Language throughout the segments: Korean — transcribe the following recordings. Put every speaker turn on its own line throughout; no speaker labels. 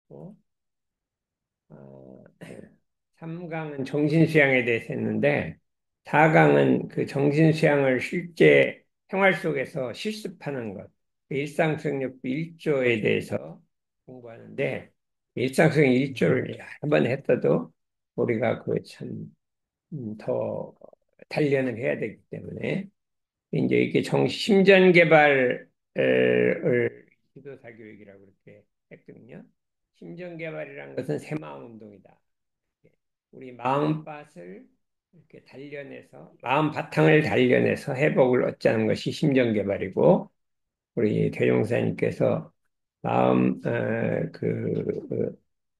고 3강은 정신수양에 대해서 했는데 4강은 그 정신수양을 실제 생활 속에서 실습하는 것, 일상성역 1조에 대해서 공부하는데 일상성 1조를 여러 번 했어도 우리가 그 참 더 단련을 해야 되기 때문에 이제 이게 심전 개발을 지도사 교육이라고 그렇게 했거든요. 심전 개발이라는 것은 새마음 운동이다. 우리 마음밭을 이렇게 단련해서 마음 바탕을 단련해서 회복을 얻자는 것이 심전 개발이고 우리 대종사님께서 마음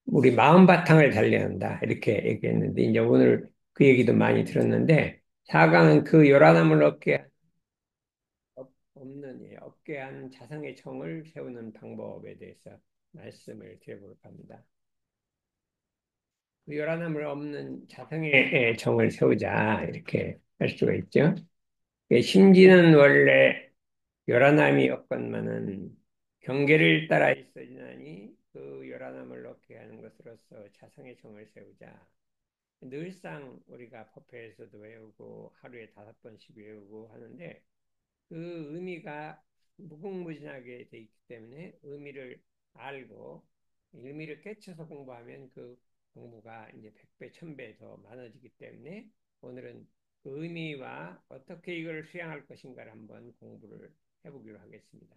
우리 마음 바탕을 단련한다 이렇게 얘기했는데 이제 오늘 그 얘기도 많이 들었는데 4강은 그 요란함을 없게 한 자성의 정을 세우는 방법에 대해서 말씀을 드려볼까 합니다. 그 요란함을 없는 자성의 정을 세우자 이렇게 할 수가 있죠. 심지는 원래 요란함이 없건만은 경계를 따라 있어지나니 그 요란함을 얻게 하는 것으로서 자성의 정을 세우자. 늘상 우리가 법회에서도 외우고 하루에 5번씩 외우고 하는데 그 의미가 무궁무진하게 돼 있기 때문에 의미를 알고 의미를 깨쳐서 공부하면 그 공부가 이제 100배, 1000배 더 많아지기 때문에 오늘은 그 의미와 어떻게 이걸 수양할 것인가를 한번 공부를 해보기로 하겠습니다.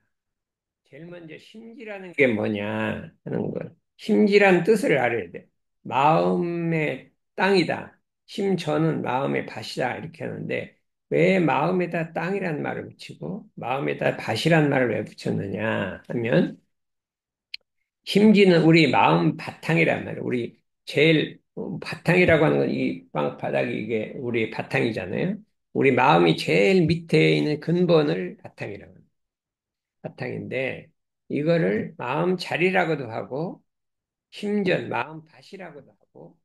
제일 먼저 심지라는 게 뭐냐 하는 것. 심지란 뜻을 알아야 돼. 마음의 땅이다. 심전은 마음의 밭이다. 이렇게 하는데 왜 마음에다 땅이란 말을 붙이고 마음에다 밭이란 말을 왜 붙였느냐 하면 심지는 우리 마음 바탕이란 말이에요. 우리 제일 바탕이라고 하는 건 이 바닥이 이게 우리 바탕이잖아요. 우리 마음이 제일 밑에 있는 근본을 바탕이라고 합니다. 바탕인데 이거를 마음 자리라고도 하고 심전 마음 밭이라고도 하고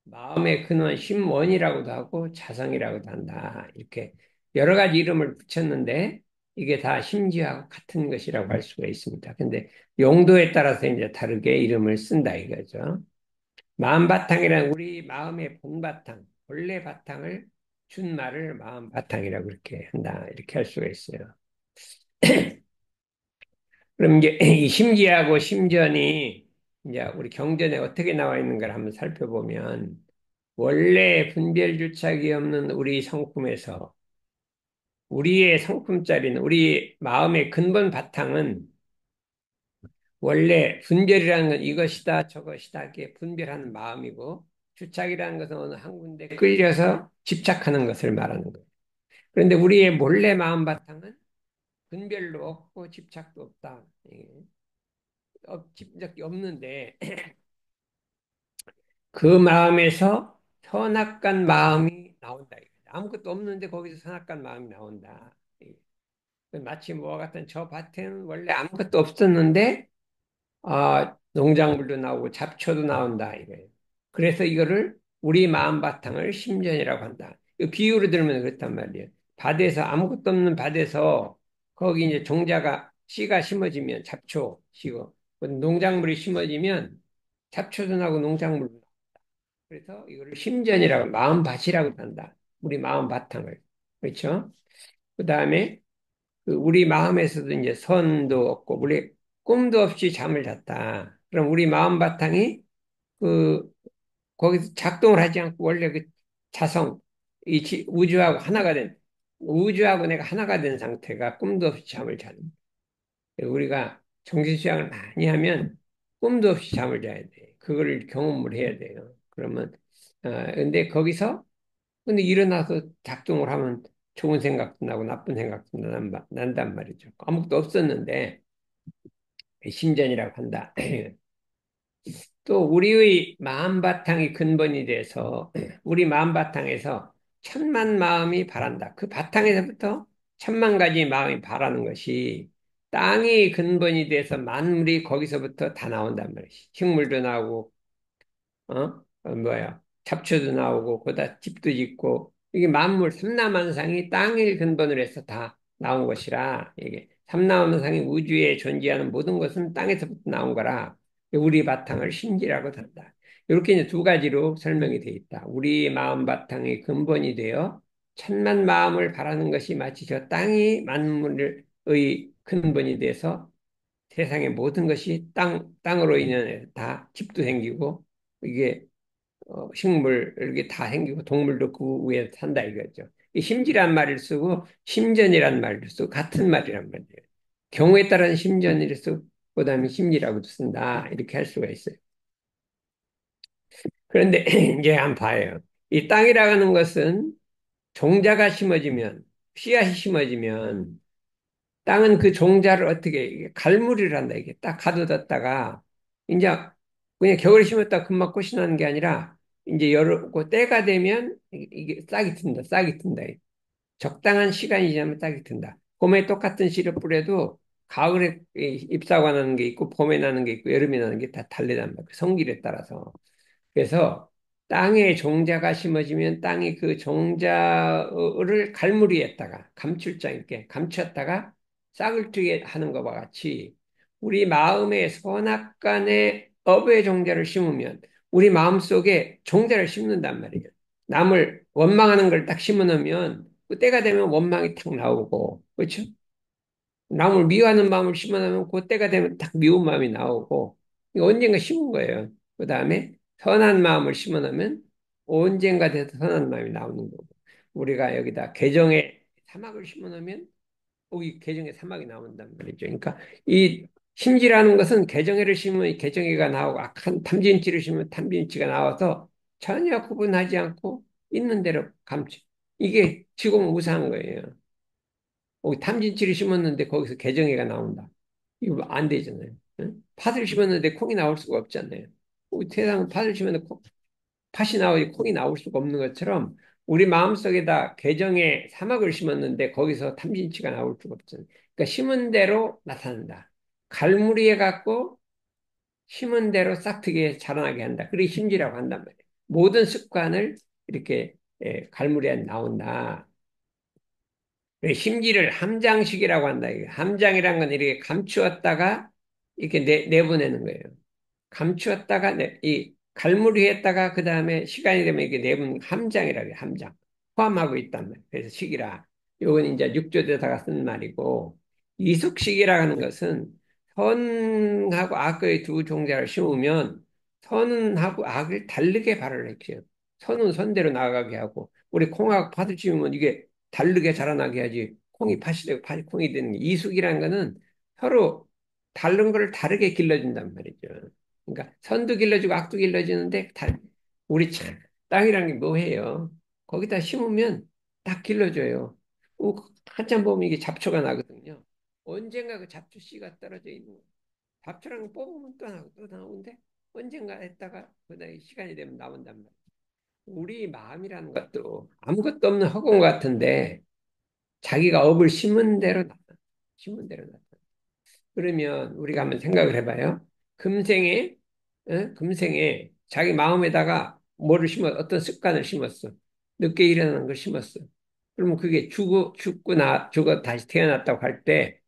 마음의 근원 심원이라고도 하고 자성이라고도 한다. 이렇게 여러 가지 이름을 붙였는데 이게 다 심지하고 같은 것이라고 할 수가 있습니다. 근데 용도에 따라서 이제 다르게 이름을 쓴다 이거죠. 마음 바탕이란 우리 마음의 본 바탕, 본래 바탕을 준 말을 마음 바탕이라고 이렇게 한다. 이렇게 할 수가 있어요. 그럼 이제 이 심지하고 심전이 이제 우리 경전에 어떻게 나와 있는 걸 한번 살펴보면 원래 분별주착이 없는 우리 성품에서 우리의 성품자리는 우리 마음의 근본 바탕은 원래 분별이라는 건 이것이다 저것이다 이렇게 분별하는 마음이고 주착이라는 것은 어느 한 군데 끌려서 집착하는 것을 말하는 거예요. 그런데 우리의 본래 마음 바탕은 분별도 없고 집착도 없다. 집착이 없는데 그 마음에서 선악간 마음이 나온다. 아무것도 없는데 거기서 선악간 마음이 나온다. 마치 뭐와 같은 저 밭에는 원래 아무것도 없었는데 농작물도 나오고 잡초도 나온다 이거예요. 그래서 이거를 우리 마음 바탕을 심전이라고 한다. 비유로 들으면 그렇단 말이에요. 밭에서 아무것도 없는 밭에서 거기 이제 종자가 씨가 심어지면 잡초 씨고 농작물이 심어지면 잡초도 나고 농작물도 나고 그래서 이거를 심전이라고 마음밭이라고 한다. 우리 마음 바탕을. 그렇죠? 그다음에 우리 마음에서도 이제 선도 없고 우리 꿈도 없이 잠을 잤다. 그럼 우리 마음 바탕이 그 거기서 작동을 하지 않고 원래 그 자성 우주하고 하나가 된 우주하고 내가 하나가 된 상태가 꿈도 없이 잠을 자는. 우리가 정신 수양을 많이 하면 꿈도 없이 잠을 자야 돼. 그거를 경험을 해야 돼요. 그러면 근데 거기서 근데 일어나서 작동을 하면 좋은 생각도 나고 나쁜 생각도 난단 말이죠. 아무것도 없었는데 심전이라고 한다. 또 우리의 마음 바탕이 근본이 돼서 우리 마음 바탕에서 천만 마음이 바란다. 그 바탕에서부터 천만 가지 마음이 바라는 것이 땅이 근본이 돼서 만물이 거기서부터 다 나온단 말이지. 식물도 나오고 잡초도 나오고, 거기다 집도 짓고, 이게 만물, 삼라만상이 땅을 근본으로 해서 다 나온 것이라, 이게 삼라만상이 우주에 존재하는 모든 것은 땅에서부터 나온 거라, 우리 바탕을 심지라고 한다. 이렇게 이제 두 가지로 설명이 되어 있다. 우리 마음 바탕이 근본이 되어 천만 마음을 바라는 것이 마치 저 땅이 만물의 근본이 돼서 세상의 모든 것이 땅으로 인해 다 집도 생기고, 이게 식물, 이렇게 다 생기고, 동물도 그 위에 산다 이거죠. 이 심지란 말을 쓰고, 심전이란 말을 쓰고, 같은 말이란 말이에요. 경우에 따라서 심전이를 쓰고, 그 다음에 심지라고도 쓴다. 이렇게 할 수가 있어요. 그런데 이제 한번 봐요. 이 땅이라는 것은 종자가 심어지면, 씨앗이 심어지면, 땅은 그 종자를 어떻게, 이게 갈무리를 한다. 이게 딱 가둬뒀다가, 이제 그냥 겨울에 심었다 금방 꽃이 나는 게 아니라, 이제 그 때가 되면 이게 싹이 튼다. 싹이 튼다. 적당한 시간이 지나면 싹이 튼다. 봄에 똑같은 씨를 뿌려도 가을에 잎사과 나는 게 있고, 봄에 나는 게 있고, 여름에 나는 게 다 달리단 말이야. 그 성질에 따라서. 그래서 땅에 종자가 심어지면 땅이 그 종자를 갈무리했다가 감출장 있게 감췄다가 싹을 트게 하는 것과 같이 우리 마음에 선악간에 업의 종자를 심으면 우리 마음 속에 종자를 심는단 말이에요. 남을 원망하는 걸 딱 심어 놓으면 그 때가 되면 원망이 탁 나오고, 그렇죠? 남을 미워하는 마음을 심어놓으면 그때가 되면 딱 미운 마음이 나오고, 이거 언젠가 심은 거예요. 그 다음에 선한 마음을 심어놓으면 언젠가 돼서 선한 마음이 나오는 거고, 우리가 여기다 개정의 사막을 심어놓으면 거기 개정의 사막이 나온단 말이죠. 그러니까 이 심지라는 것은 개정회를 심으면 개정회가 나오고, 악한 탐진치를 심으면 탐진치가 나와서 전혀 구분하지 않고 있는 대로 감추. 이게 지공무사한 거예요. 탐진치를 심었는데 거기서 개정이가 나온다. 이거 안 되잖아요. 응? 팥을 심었는데 콩이 나올 수가 없잖아요. 세상은 팥을 심었는데 팥이 나오지 콩이 나올 수가 없는 것처럼 우리 마음속에다 개정의 사막을 심었는데 거기서 탐진치가 나올 수가 없잖아요. 그러니까 심은 대로 나타난다. 갈무리에 갖고 심은 대로 싹트게 자라나게 한다. 그게 심지라고 한단 말이에요. 모든 습관을 이렇게 갈무리에 나온다. 심지를 함장식이라고 한다. 이게 함장이란 건 이렇게 감추었다가 이렇게 내보내는 거예요. 감추었다가 이 갈무리했다가 그 다음에 시간이 되면 이게 내분 함장이라고 해요. 함장. 포함하고 있단 말이에요. 그래서 식이라. 요건 이제 육조대사가 쓴 말이고, 이숙식이라 하는 것은 선하고 악의 두 종자를 심으면 선하고 악을 다르게 발효를 해요. 선은 선대로 나아가게 하고, 우리 콩하고 팥을 심으면 이게 다르게 자라나게 하지, 콩이 팥이 되고 팥이 콩이 되는 게, 이숙이라는 거는 서로 다른 걸 다르게 길러준단 말이죠. 그러니까 선도 길러주고 악도 길러주는데 우리 참 땅이라는 게 뭐예요? 거기다 심으면 딱 길러줘요. 한참 보면 이게 잡초가 나거든요. 언젠가 그 잡초 씨가 떨어져 있는 거예요. 잡초랑 거 뽑으면 또 나오고 또 나오는데 언젠가 했다가 그다음에 시간이 되면 나온단 말이에요. 우리 마음이라는 것도 아무것도 없는 허공 같은데 자기가 업을 심은 대로 나타나. 심은 대로 나타나. 그러면 우리가 한번 생각을 해봐요. 금생에, 금생에 자기 마음에다가 뭐를 심어, 어떤 습관을 심었어. 늦게 일어나는 걸 심었어. 그러면 그게 죽고 다시 태어났다고 할 때,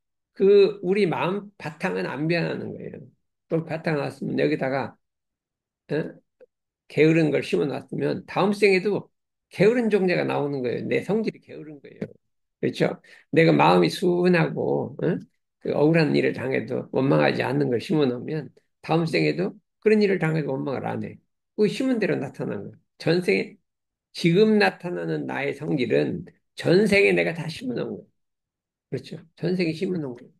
우리 마음 바탕은 안 변하는 거예요. 그럼 바탕 놨으면 여기다가, 어? 게으른 걸 심어 놨으면 다음 생에도 게으른 종자가 나오는 거예요. 내 성질이 게으른 거예요. 그렇죠? 내가 마음이 순하고 그 억울한 일을 당해도 원망하지 않는 걸 심어 놓으면 다음 생에도 그런 일을 당해도 원망을 안 해. 그 심은 대로 나타나는 거예요. 전생에 지금 나타나는 나의 성질은 전생에 내가 다 심어 놓은 거예요. 그렇죠? 전생에 심어 놓은 거예요.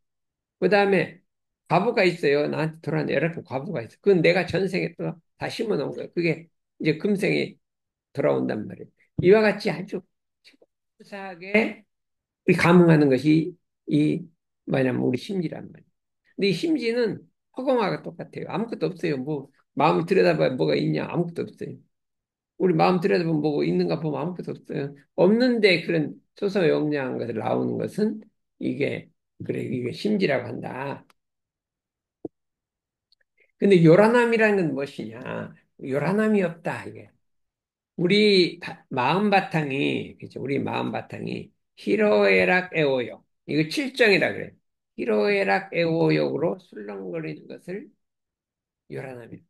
그 다음에 과부가 있어요. 나한테 돌아온 여러 번 과부가 있어. 그건 내가 전생에 또 다 심어 놓은 거예요. 그게 이제 금생에 돌아온단 말이에요. 이와 같이 아주 유사하게 우리 감흥하는 것이 이 뭐냐면 우리 심지란 말이에요. 근데 이 심지는 허공하고 똑같아요. 아무것도 없어요. 뭐 마음을 들여다봐야 뭐가 있냐? 아무것도 없어요. 우리 마음 들여다보면 뭐가 있는가 보면 아무것도 없어요. 없는데 그런 소소영량한 것을 나오는 것은 이게 그래 이게 심지라고 한다. 근데 요란함이라는 건 무엇이냐? 요란함이 없다 이게. 우리 마음 바탕이, 그죠? 우리 마음 바탕이 히로에락 애오욕. 이거 칠정이라 그래요. 히로에락 애오욕으로 술렁거리는 것을 요란함이.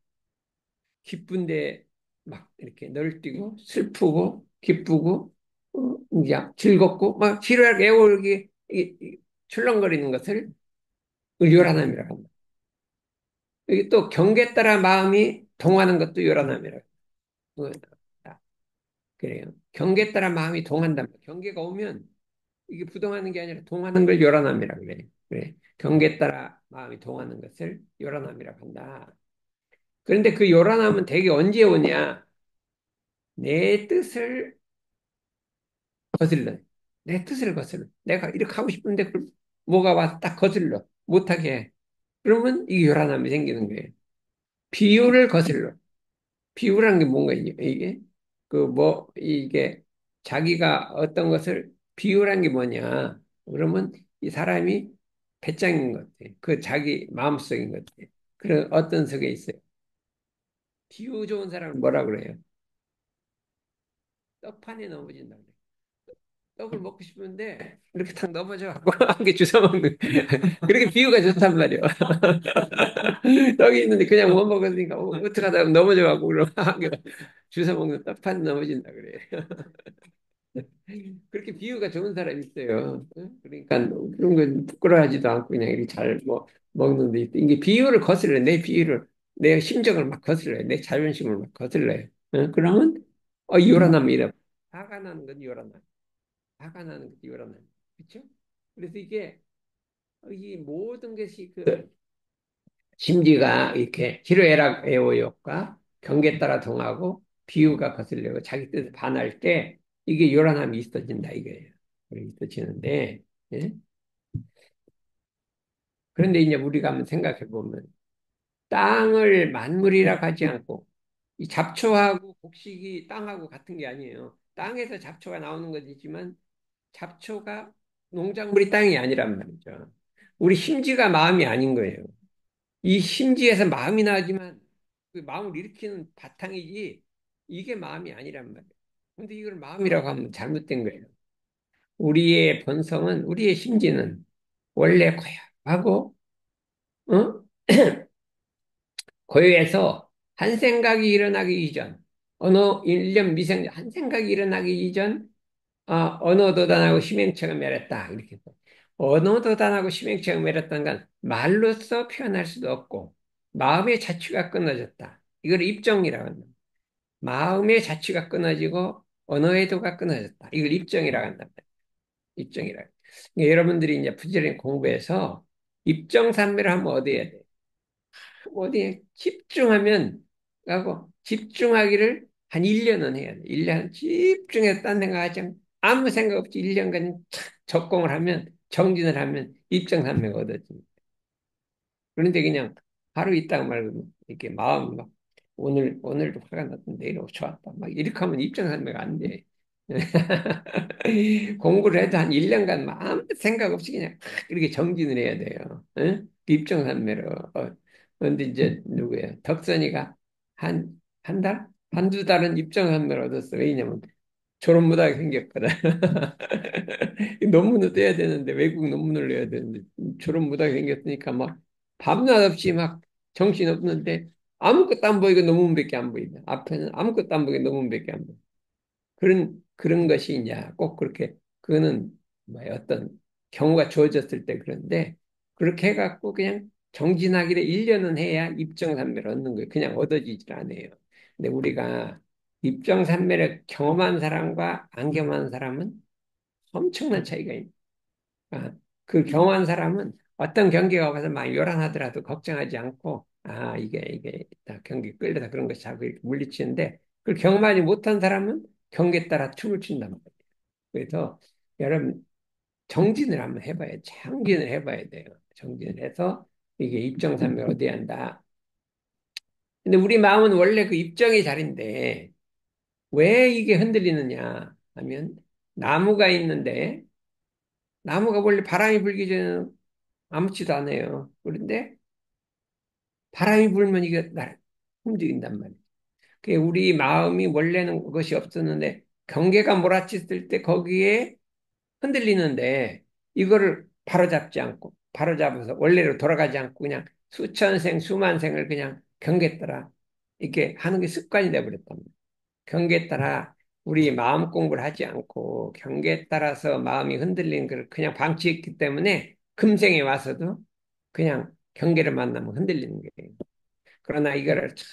기쁜데 막 이렇게 널뛰고 슬프고 기쁘고 이제 즐겁고 막 지루하게 애월기 출렁거리는 것을 요란함이라고 합니다. 여기 또 경계 따라 마음이 동하는 것도 요란함이라고 합니다. 그래요. 경계 따라 마음이 동한다. 경계가 오면 이게 부동하는 게 아니라 동하는 걸 요란함이라고 그래요. 그래. 경계 따라 마음이 동하는 것을 요란함이라고 한다. 그런데 그 요란함은 대개 언제 오냐? 내 뜻을 거슬러. 내 뜻을 거슬러. 내가 이렇게 하고 싶은데 그걸 뭐가 와서 딱 거슬러. 못하게 해. 그러면 이게 요란함이 생기는 거예요. 비유를 거슬러. 비유라는 게 뭔가 이게 그 뭐 이게 자기가 어떤 것을 비유란 게 뭐냐? 그러면 이 사람이 배짱인 것 같아. 그 자기 마음속인 것 같아. 그런 어떤 속에 있어요. 비유 좋은 사람은 뭐라 그래요? 떡판에 넘어진다 그래. 떡을 먹고 싶은데 이렇게 탁 넘어져 갖고 한개 주워 먹는 그렇게 비유가 좋단 말이야. 떡이 있는데 그냥 못 먹으니까 어떡하다 넘어져 갖고 그러면 한개 주워 먹는 떡판에 넘어진다 그래. 그렇게 비유가 좋은 사람이 있어요. 응? 그러니까 그런 건 부끄러워하지도 않고 그냥 이렇게 잘 먹는데 이게 비유를 거슬러 내 비유를 내 심정을 막 거슬러요. 내 자존심을 막 거슬러요. 응? 그러면 요란함이라 화가 나는 건 요란함. 화가 나는 것도 요란함. 그렇죠? 그래서 이게 이 모든 것이 그 심지가 이렇게 희로애락 애호욕과 경계 따라 동하고 비유가 거슬리고 자기 뜻에 반할 때 이게 요란함이 있어진다 이거예요. 있어지는데 예? 그런데 이제 우리가 한번 생각해 보면 땅을 만물이라고 하지 않고 이 잡초하고 곡식이 땅하고 같은 게 아니에요. 땅에서 잡초가 나오는 것이지만 잡초가 농작물이 땅이 아니란 말이죠. 우리 심지가 마음이 아닌 거예요. 이 심지에서 마음이 나지만 그 마음을 일으키는 바탕이지 이게 마음이 아니란 말이에요. 근데 이걸 마음이라고 하면 잘못된 거예요. 우리의 본성은 우리의 심지는 원래 고요하고 어? 고요해서 한 생각이 일어나기 이전 어느 일념 미생 한 생각이 일어나기 이전 언어도단하고 심행체가 맺었다 이렇게 언어도단하고 심행체가 맺었다는 건 말로써 표현할 수도 없고 마음의 자취가 끊어졌다. 이걸 입정이라고 한다. 마음의 자취가 끊어지고 언어의 도가 끊어졌다. 이걸 입정이라고 한다. 입정이라. 그러니까 여러분들이 이제 부지런히 공부해서 입정산매를 하면 어디 해야 돼? 어디에 집중하면 하고 집중하기를 한 1년은 해야 돼. 1년 집중해서 딴 생각하지 않고 아무 생각 없이 1년간 적공을 하면 정진을 하면 입정산매가 얻어집니다. 그런데 그냥 하루 있다가 말고 이렇게 마음이 막 오늘도 화가 났던데 내일 좋았다. 막 이렇게 하면 입정산매가 안 돼. 공부를 해도 한 1년간 아무 생각 없이 그냥 이렇게 정진을 해야 돼요. 응? 입정산매로. 근데 이제 누구예요? 덕선이가 한 달? 한두 달은 입정산매를 얻었어. 왜냐면 졸업무다하게 생겼거든. 논문을 떼야 되는데, 외국 논문을 내야 되는데, 졸업무다하게 생겼으니까 막 밤낮 없이 막 정신 없는데 아무것도 안 보이고 논문밖에 안 보인다. 앞에는 아무것도 안 보이고 논문밖에 안 보여. 그런 것이 이제 꼭 그렇게, 그거는 뭐 어떤 경우가 주어졌을 때 그런데, 그렇게 해갖고 그냥 정진하기를 1년은 해야 입정산매를 얻는 거예요. 그냥 얻어지질 않아요. 근데 우리가 입정산매를 경험한 사람과 안 경험한 사람은 엄청난 차이가 있는 아, 그 경험한 사람은 어떤 경기가 와서 막 요란하더라도 걱정하지 않고, 이게 다 경기 끌려다 그런 것이 자꾸 이렇게 물리치는데, 그걸 경험하지 못한 사람은 경기에 따라 춤을 춘단 말이에요. 그래서 여러분, 정진을 한번 해봐야, 정진을 해봐야 돼요. 정진을 해서 이게 입정산멸 어디에 한다. 근데 우리 마음은 원래 그 입정의 자리인데, 왜 이게 흔들리느냐 하면, 나무가 있는데, 나무가 원래 바람이 불기 전에 아무렇지도 않아요. 그런데 바람이 불면 이게 날 움직인단 말이에요. 그게 우리 마음이 원래는 그것이 없었는데 경계가 몰아쳤을 때 거기에 흔들리는데 이거를 바로잡지 않고 바로잡아서 원래로 돌아가지 않고 그냥 수천 생, 수만 생을 그냥 경계에 따라 이렇게 하는 게 습관이 돼버렸단 말이에요. 경계에 따라 우리 마음 공부를 하지 않고 경계에 따라서 마음이 흔들리는 걸 그냥 방치했기 때문에 금생에 와서도 그냥 경계를 만나면 흔들리는 거예요. 그러나 이거를 참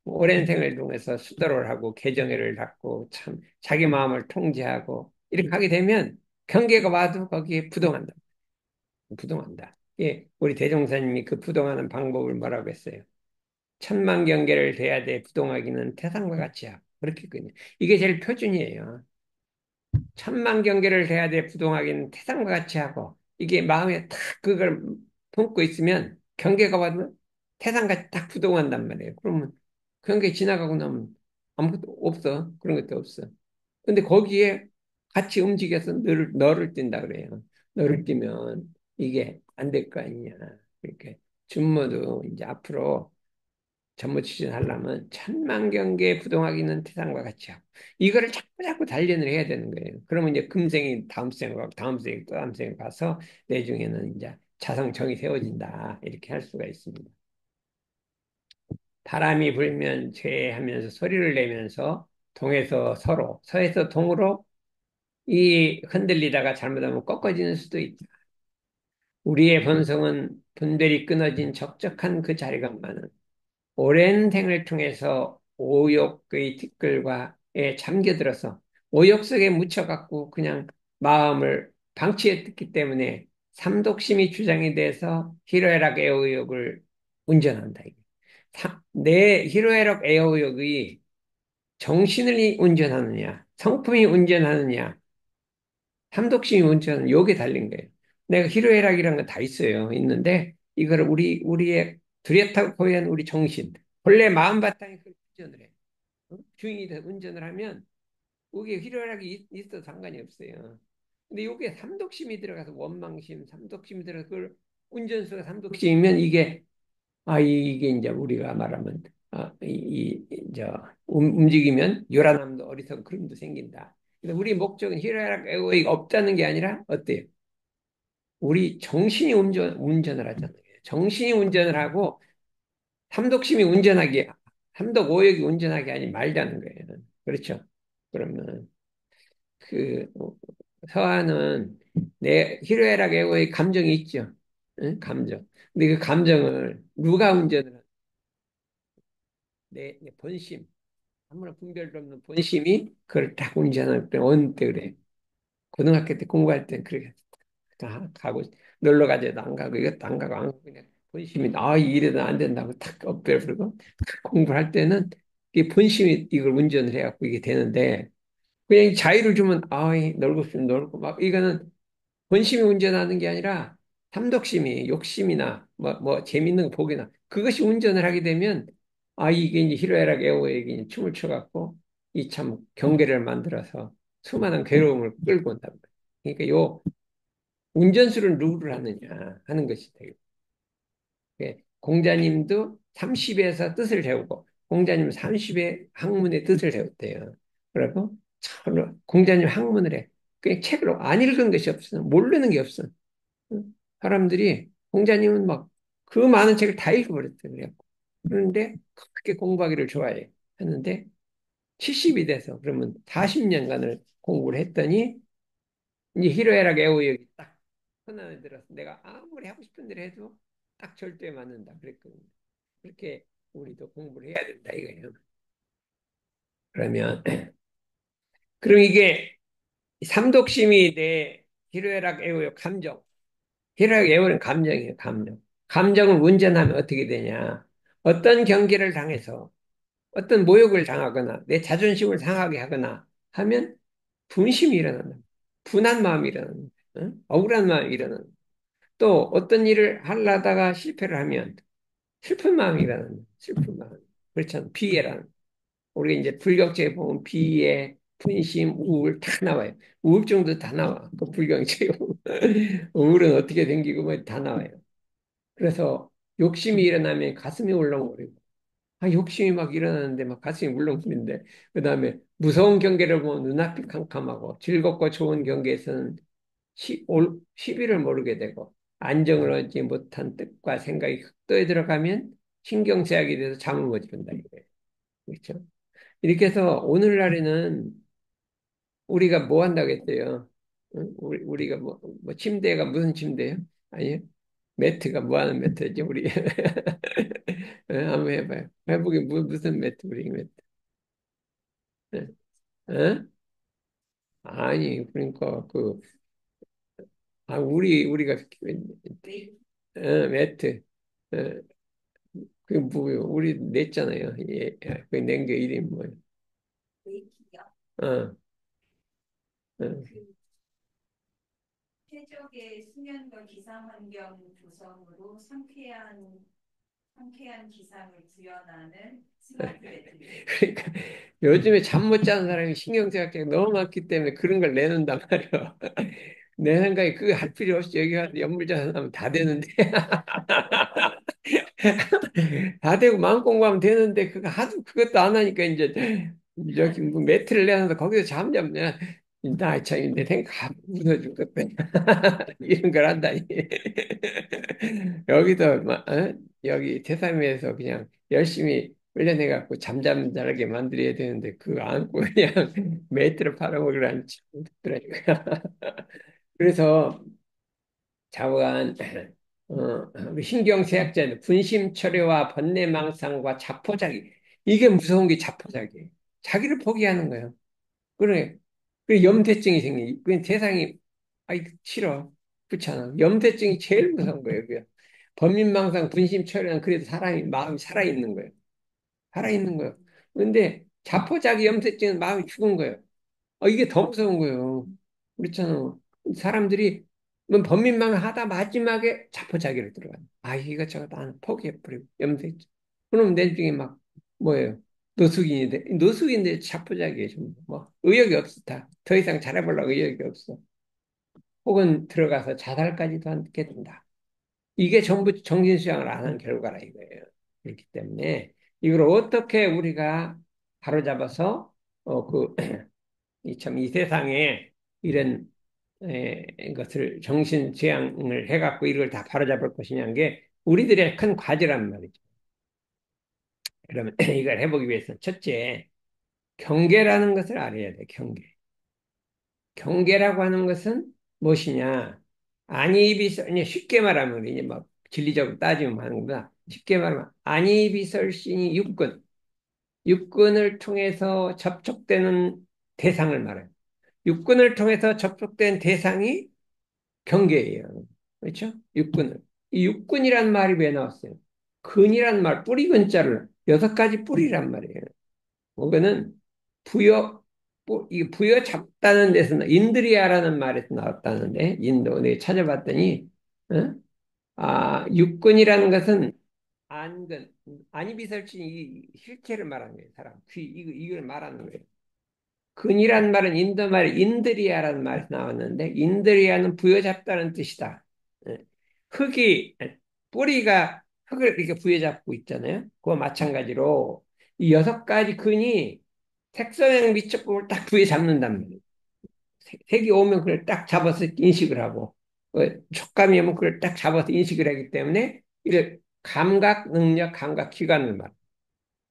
오랜 생을 통해서 수도를 하고 개정회를 닦고 참 자기 마음을 통제하고 이렇게 하게 되면 경계가 와도 거기에 부동한다. 부동한다. 예, 우리 대종사님이 그 부동하는 방법을 뭐라고 했어요? 천만 경계를 돼야 돼 부동하기는 태산과 같이 하고 그렇게 했거든요. 이게 제일 표준이에요. 천만 경계를 돼야 돼 부동하기는 태산과 같이 하고 이게 마음에 딱 그걸 품고 있으면 경계가 와도 태산같이 딱 부동한단 말이에요. 그러면 경계 지나가고 나면 아무것도 없어. 그런 것도 없어. 근데 거기에 같이 움직여서 너를 띈다 그래요. 너를 띄면 이게 안 될 거 아니냐. 이렇게 준모도 이제 앞으로 전무 추진하려면 천만 경계 부동하기는 태산과 같이 하고 이거를 자꾸 자꾸 단련을 해야 되는 거예요. 그러면 이제 금생이 다음 생으로 가고 다음 생이 또 다음 생에 가서 내중에는 이제 자성정이 세워진다 이렇게 할 수가 있습니다. 바람이 불면 죄하면서 소리를 내면서 동에서 서로 서에서 동으로 이 흔들리다가 잘못하면 꺾어지는 수도 있다. 우리의 본성은 분별이 끊어진 적적한 그 자리감만은 오랜 생을 통해서 오욕의 티끌과에 잠겨들어서 오욕 속에 묻혀갖고 그냥 마음을 방치했기 때문에 삼독심이 주장이 돼서 희로애락 애호욕을 운전한다. 이게. 내 희로애락 애호욕이 정신을 운전하느냐, 성품이 운전하느냐, 삼독심이 운전하느냐, 요게 달린 거예요. 내가 희로애락이라는 건 다 있어요. 있는데 이거를 우리의 뚜렷하고 고얀 우리 정신, 본래 마음 바탕에 그 운전을 해. 주인이 돼서 운전을 하면 그게 희로애락이 있어도 상관이 없어요. 근데 이게 삼독심이 들어가서 원망심, 삼독심이 들어서 그걸 운전수가 삼독심이면 이게 이게 이제 우리가 말하면 움직이면 요란함도 어리석은 그림도 생긴다. 근데 우리 목적은 희로애락 애호가 없다는 게 아니라 어때요? 우리 정신이 운전을 하잖아요. 정신이 운전을 하고 삼독심이 운전하기, 삼독 오역이 운전하기 아니 말자는 거예요. 그렇죠? 그러면 그 서한은 내 희로애락 애호의 감정이 있죠. 응? 감정. 근데 그 감정을 누가 운전을 하는 내 본심, 아무런 분별도 없는 본심이 그걸 딱 운전할 때 어느 때 그래. 고등학교 때 공부할 때 그렇게 가고 놀러 가자도 안 가고 이것도 안 가고 안 가고 그냥 본심이 이래도 안 된다고 탁 엎드려버리고 공부를 할 때는 이 본심이 이걸 운전을 해갖고 이게 되는데 그냥 자유를 주면 놀고 싶으면 놀고 막 이거는 본심이 운전하는 게 아니라 삼독심이 욕심이나 뭐 재밌는 거 보기나 그것이 운전을 하게 되면 이게 이제 희로애락 애호에게 이제 춤을 춰갖고 이 참 경계를 만들어서 수많은 괴로움을 끌고 온다는 거예요. 그러니까 요 운전수를 누구를 하느냐 하는 것이 되겠 공자님도 30에서 뜻을 세우고 공자님 30에 학문의 뜻을 세웠대요. 그리고 공자님 학문을 해. 그냥 책으로 안 읽은 것이 없어. 모르는 게 없어. 응? 사람들이 공자님은 막 그 많은 책을 다 읽어버렸대요. 그래갖고. 그런데 그렇게 공부하기를 좋아해. 했는데 70이 돼서 그러면 40년간을 공부를 했더니 이제 희로애락 애호역이 딱 현안에 들어서 내가 아무리 하고 싶은 대로 해도 딱 절대에 맞는다. 그랬거든요. 그렇게 우리도 공부를 해야 된다 이거예요. 그러면 그럼 이게 삼독심이 내 희로애락 애호역 감정. 희로애락 애호는 감정이에요. 감정. 감정을 운전하면 어떻게 되냐? 어떤 경계를 당해서 어떤 모욕을 당하거나 내 자존심을 상하게 하거나 하면 분심이 일어난다. 분한 마음이 일어난다. 응? 억울한 마음이 일어난다. 또 어떤 일을 하려다가 실패를 하면 슬픈 마음이 일어난다. 슬픈 마음. 그렇잖아. 비애라는. 우리가 이제 불경책에 보면 비애, 분심, 우울 다 나와요. 우울증도 다 나와. 그 불경책에 보면. 우울은 어떻게 생기고 뭐 다 나와요. 그래서 욕심이 일어나면 가슴이 울렁거리고 욕심이 막 일어나는데 막 가슴이 울렁거리는데 그 다음에 무서운 경계를 보면 눈앞이 캄캄하고 즐겁고 좋은 경계에서는 시비를 모르게 되고 안정을 얻지 못한 뜻과 생각이 흑도에 들어가면 신경쇠약이 돼서 잠을 못 이룬다 이거예요. 그렇죠? 이렇게 해서 오늘날에는 우리가 뭐 한다고 했대요? 응? 우리가 뭐 침대가 무슨 침대예요? 아니요? 매트가 뭐 하는 매트지 우리? 응, 한번 해봐요. 해보기 무슨 매트 우리 매트? 응? 응? 아니 그러니까 우리가 매트. 그 뭐요? 우리 냈잖아요. 예, 그낸게 이름 뭐예요? 어, 어.
최적의 수면과 기상 환경 조성으로 상쾌한 기상을 구현하는 스마트 매트입니다.
그러니까 요즘에 잠 못 자는 사람이 신경쇠약자가 너무 많기 때문에 그런 걸 내놓는단 말이에요. 내 생각에 그거 할 필요 없이 여기 가서 연물자산 하면 다 되는데 다 되고 마음 공부하면 되는데 그거 하도 그것도 안 하니까 이제 저기 뭐 매트를 내놔서 거기서 잠 잡냐 참 내 생각 무너 죽겠다 이런 걸 한다니 여기도 여기 태사미에서 그냥 열심히 훈련해 갖고 잠잠자게 만들어야 되는데 그거 안고 그냥 매트를 팔아먹으라는 친구들이니까 그래서 좌우한 우리 신경쇠약자는 분심철회와 번뇌망상과 자포자기 이게 무서운 게 자포자기예요. 자기를 포기하는 거예요. 그래. 그 염대증이 생기. 그 세상이 아이 싫어. 그렇잖아. 염대증이 제일 무서운 거예요. 그게. 번민망상, 분심철회는 그래도 사람이 마음이 살아있는 거예요. 살아있는 거예요. 근데 자포자기 염색증은 마음이 죽은 거예요. 이게 더 무서운 거예요. 그렇잖아. 사람들이 뭐 범민망을 하다 마지막에 자포자기를 들어가요. 이것저것 나는 포기해버리고 염색증. 그럼 내 중에 막 뭐예요? 노숙인데 자포자기에 좀뭐 의욕이 없어 다. 더 이상 잘해보려고 의욕이 없어. 혹은 들어가서 자살까지도 하게 된다. 이게 전부 정신수양을 안 한 결과라 이거예요. 그렇기 때문에 이걸 어떻게 우리가 바로잡아서 이 세상에 이런 것을 정신수양을 해갖고 이걸 다 바로잡을 것이냐는 게 우리들의 큰 과제란 말이죠. 그러면 이걸 해보기 위해서 첫째, 경계라는 것을 알아야 돼, 경계. 경계라고 하는 것은 무엇이냐? 이제 쉽게 말하면 이제 막 진리적으로 따지면 하는 것보다 쉽게 말하면 안이비설신이 육군을 통해서 접촉되는 대상을 말해요. 육군을 통해서 접촉된 대상이 경계예요. 그렇죠? 육군을. 이 육군이란 말이 왜 나왔어요? 근이란 말, 뿌리 근자를 여섯 가지 뿌리란 말이에요. 그거는 부여, 이 부여 잡다는 데서 인드리아라는 말에서 나왔다는데 인도 내 찾아봤더니 어? 육근이라는 것은 안근 안이비설진 이 실체를 말하는 거예요. 사람 귀 이걸 말하는 거예요. 근이란 말은 인도 말 인드리아라는 말에서 나왔는데 인드리아는 부여잡다는 뜻이다. 예. 흙이 뿌리가 흙을 이렇게 부여잡고 있잖아요. 그와 마찬가지로 이 여섯 가지 근이 색소형 미적국을 딱 부여잡는단 말이에요. 색이 오면 그걸 딱 잡아서 인식을 하고 촉감이 오면 그걸 딱 잡아서 인식을 하기 때문에 이를 감각 능력, 감각 기관을 말.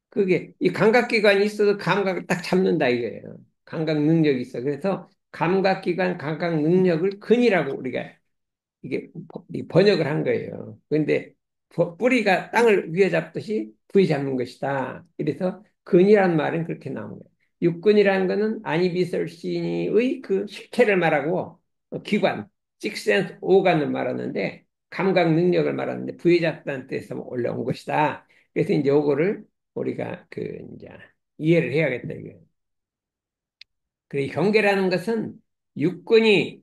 그게 이 감각기관이 있어도 감각을 딱 잡는다 이거예요. 감각 능력이 있어. 그래서 감각기관, 감각 능력을 근이라고 우리가 이게 번역을 한 거예요. 그런데 뿌리가 땅을 위에 잡듯이 부위 잡는 것이다. 그래서 근이란 말은 그렇게 나온 거예요. 육근이라는 거는 아니비설신의 그 실체를 말하고 기관, 식센스 오간을 말하는데 감각 능력을 말하는데 부위 잡다는 뜻에서 올라온 것이다. 그래서 이제 요거를 우리가 이제 이해를 해야겠다 이거예요. 그 경계라는 것은 육군이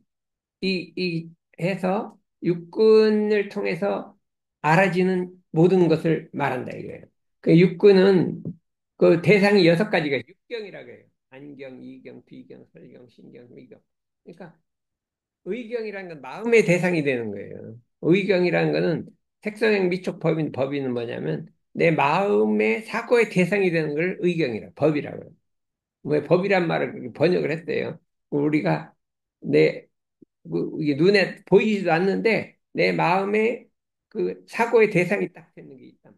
이 해서 육군을 통해서 알아지는 모든 것을 말한다 이거예요. 그 육군은 그 대상이 여섯 가지가 육경이라고 해요. 안경, 이경, 비경, 설경, 신경, 위경. 그러니까 의경이라는 건 마음의 대상이 되는 거예요. 의경이라는 거는 색선행 미촉 법인은 뭐냐면 내 마음의 사고의 대상이 되는 걸 의경이라 법이라고 해요. 왜 법이란 말을 그렇게 번역을 했대요. 우리가 내 이게 눈에 보이지도 않는데 내 마음에 그 사고의 대상이 딱 되는 게 있다.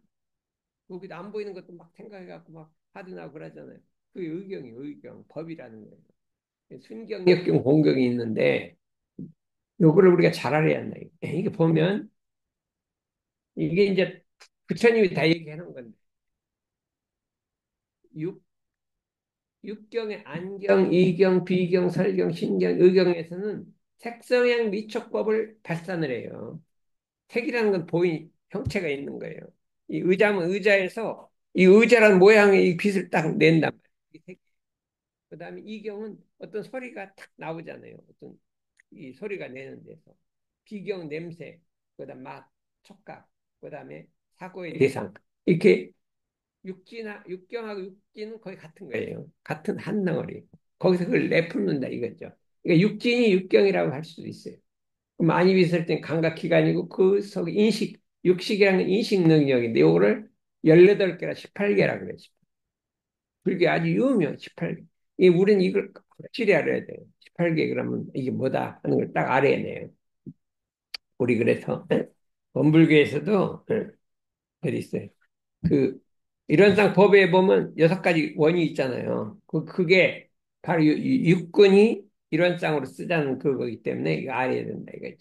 거기도 안 보이는 것도 막 생각해갖고 막 하드나고 그러잖아요. 그게 의경, 법이라는 거예요. 순경, 역경, 공경이 있는데 요거를 우리가 잘 알아야 한다. 이게 보면 이게 이제 부처님이 다 얘기해 놓은 건데 육, 육경의 안경, 이경, 비경, 설경, 신경, 의경에서는 색성향 미촉법을 발산을 해요. 색이라는 건 보인 형체가 있는 거예요. 이 의자면 의자에서 이 의자란 모양의 이 빛을 딱 낸단 말이에요. 그다음에 이경은 어떤 소리가 탁 나오잖아요. 어떤 이 소리가 내는 데서 비경 냄새, 그다음 맛, 촉각, 그다음에 사고의 대상 이렇게 육경하고 육진은 거의 같은 거예요. 같은 한 덩어리. 거기서 그걸 내뿜는다 이거죠. 그러니까 육진이 육경이라고 할 수도 있어요. 많이 비슷할 땐 감각기관이고 그 속에 육식이라는 건 인식 능력인데 요거를 18개라 18개라 그래요. 그게 아주 유명 18개. 우리는 이걸 확실히 알아야 돼요. 18개 그러면 이게 뭐다 하는 걸 딱 알아야 돼요. 우리 그래서 원불교에서도 그리 있어요. 그 이론상 법에 보면 6가지 원이 있잖아요. 그게 바로 육군이 이론상으로 쓰자는 그거기 때문에 이거 알아야 된다 이거죠.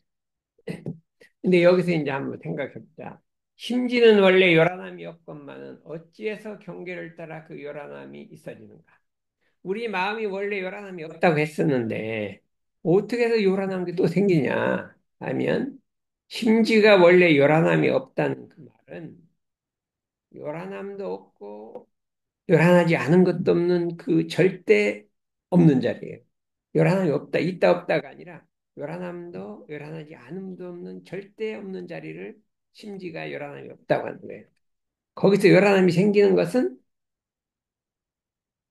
근데 여기서 이제 한번 생각해 보자. 심지는 원래 요란함이 없건만은 어찌해서 경계를 따라 그 요란함이 있어지는가? 우리 마음이 원래 요란함이 없다고 했었는데 어떻게 해서 요란한 게 또 생기냐 하면 심지가 원래 요란함이 없다는 그 말은 요란함도 없고 요란하지 않은 것도 없는 그 절대 없는 자리예요. 요란함이 없다, 있다 없다가 아니라 요란함도 요란하지 않음도 없는 절대 없는 자리를 심지가 요란함이 없다고 하는 거예요. 거기서 요란함이 생기는 것은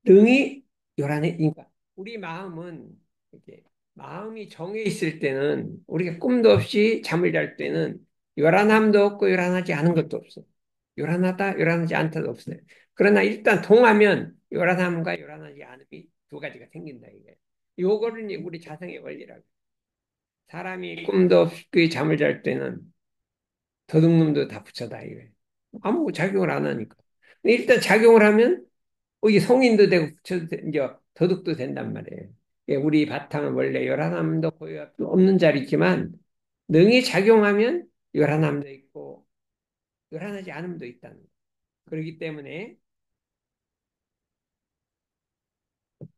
능이 요란해. 그러니까 우리 마음은 이렇게 마음이 정해 있을 때는 우리가 꿈도 없이 잠을 잘 때는 요란함도 없고 요란하지 않은 것도 없어. 요란하다, 요란하지 않다도 없어요. 그러나 일단 동하면 요란함과 요란하지 않음이 두 가지가 생긴다 이거예요. 요거를 이제 우리 자성의 원리라고. 사람이 꿈도 없이 잠을 잘 때는 도둑놈도 다 붙여다 이거예요. 아무 작용을 안 하니까. 일단 작용을 하면 이게 성인도 되고 이제 도둑도 된단 말이에요. 우리 바탕은 원래 요란함도 고요 없는 자리지만 능이 작용하면 요란함도 있고 요란하지 않음도 있다는 거예요. 그렇기 때문에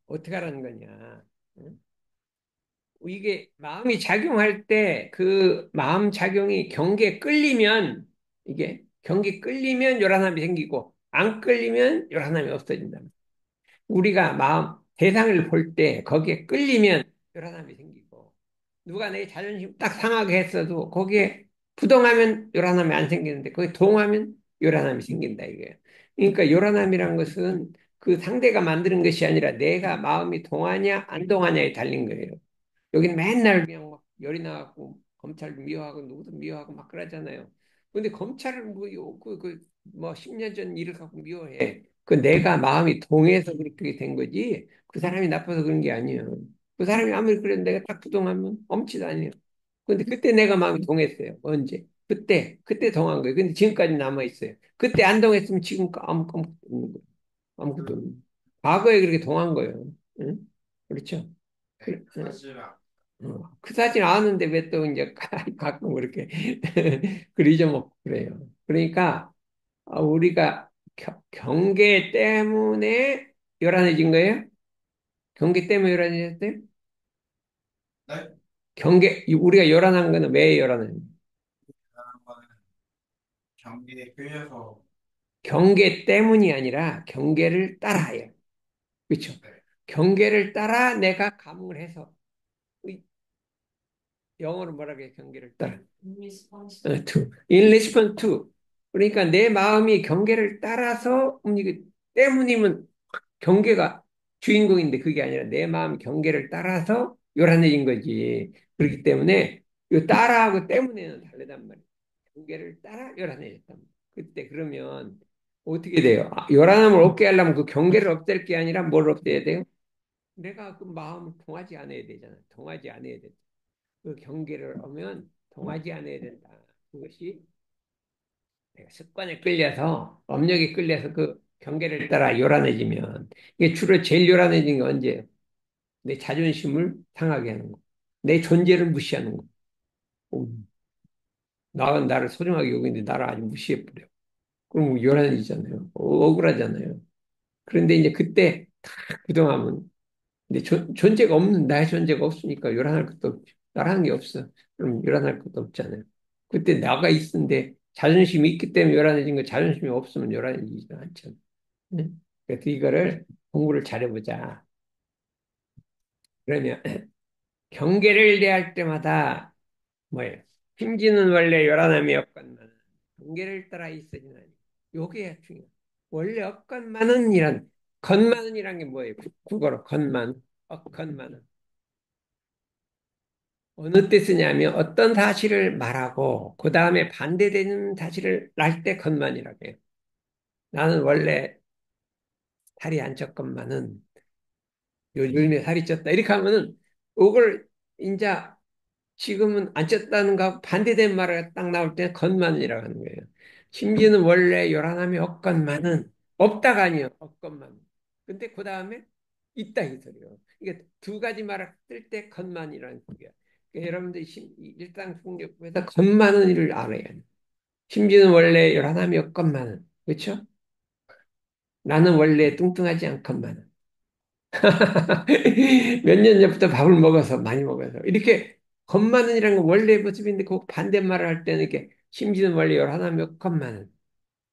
어떻게 하라는 거냐? 응? 이게 마음이 작용할 때 그 마음 작용이 경계에 끌리면 이게 경계에 끌리면 요란함이 생기고 안 끌리면 요란함이 없어진다. 우리가 마음 대상을 볼 때 거기에 끌리면 요란함이 생기고 누가 내 자존심 딱 상하게 했어도 거기에 부동하면 요란함이 안 생기는데 거기에 동하면 요란함이 생긴다 이거예요. 그러니까 요란함이란 것은 그 상대가 만드는 것이 아니라 내가 마음이 동하냐 안 동하냐에 달린 거예요. 여기는 맨날 그냥 막 열이 나갖고 검찰 미워하고 누구도 미워하고 막 그러잖아요. 근데 검찰을 뭐 10년 전 일을 갖고 미워해. 그 내가 마음이 동해서 그렇게 된 거지. 그 사람이 나빠서 그런 게 아니에요. 그 사람이 아무리 그래도 내가 딱 부동하면 엄치도 아니에요. 근데 그때 내가 마음이 동했어요. 언제? 그때 동한 거예요. 근데 지금까지 남아 있어요. 그때 안 동했으면 지금 아무것도 없는 거예요. 아무것도 없는 거예요. 과거에 그렇게 동한 거예요. 응? 그렇죠? 그 사진 아는데 왜 또 이제 가끔 그렇게 글 잊어먹고 그래요. 그러니까 우리가 경계 때문에 요란해진 거예요? 경계 때문에 요란해졌어요? 우리가 요란한 거는 왜 요란해요? 경계 때문이 아니라 경계를 따라요. 그렇죠? 경계를 따라 내가 감을 해서 영어로 뭐라고 해 경계를 따라 in response to 그러니까 내 마음이 경계를 따라서 움직이 때문이면 경계가 주인공인데 그게 아니라 내 마음 경계를 따라서 요란해진 거지 그렇기 때문에 이 따라하고 때문에는 다르단 말이야 경계를 따라 요란해졌단 말이야 그때 그러면 어떻게 돼요? 요란함을 없게 하려면 그 경계를 없앨 게 아니라 뭘 없애야 돼요? 내가 그 마음을 통하지 않아야 되잖아 통하지 않아야 돼 그 경계를 오면 동하지 않아야 된다. 그것이 내가 습관에 끌려서, 업력에 끌려서 그 경계를 따라 요란해지면, 이게 주로 제일 요란해진 게 언제예요? 내 자존심을 상하게 하는 거. 내 존재를 무시하는 거. 나를 소중하게 여기는데 나를 아주 무시해버려. 그럼 요란해지잖아요. 억울하잖아요. 그런데 이제 그때 탁 부정하면, 근데 존재가 없는, 나의 존재가 없으니까 요란할 것도 없죠. 나라는 게 없어. 그럼 요란할 것도 없잖아요. 그때 나가 있는데 자존심이 있기 때문에 요란해진 거, 자존심이 없으면 요란해지지 않잖아요. 네? 그래서 이거를 공부를 잘해보자. 그러면 경계를 대할 때마다 뭐예요? 힘지는 원래 요란함이 없건만 경계를 따라 있어지나니. 요게 중요해요. 원래 없건만은 이란, 건만은이란 게 뭐예요? 국어로 건만, 건만은. 어느 때 쓰냐면 어떤 사실을 말하고 그 다음에 반대되는 사실을 날 때 건만이라고 해요. 나는 원래 살이 안 쪘건만은 요즘에 살이 쪘다. 이렇게 하면은 이걸 이제 지금은 안 쪘다는 거 반대된 말을 딱 나올 때 건만이라고 하는 거예요. 심지어는 원래 요란함이 없건만은 없다가 아니요. 없건만. 근데 그 다음에 있다 이 소리요. 이게 두 가지 말을 쓸 때 건만이라는 거예요. 그러니까 여러분들이 일상 중격부에서 건만은 일을 알아야 해요. 심지어는 원래 요란함이 없건만은. 그렇죠? 나는 원래 뚱뚱하지 않건만은. 몇 년 전부터 밥을 먹어서 많이 먹어서 이렇게 겁많은이라는 건 원래 모습인데 그 반대말을 할 때는 이렇게 심지는 원래 열 하나 몇 겁많은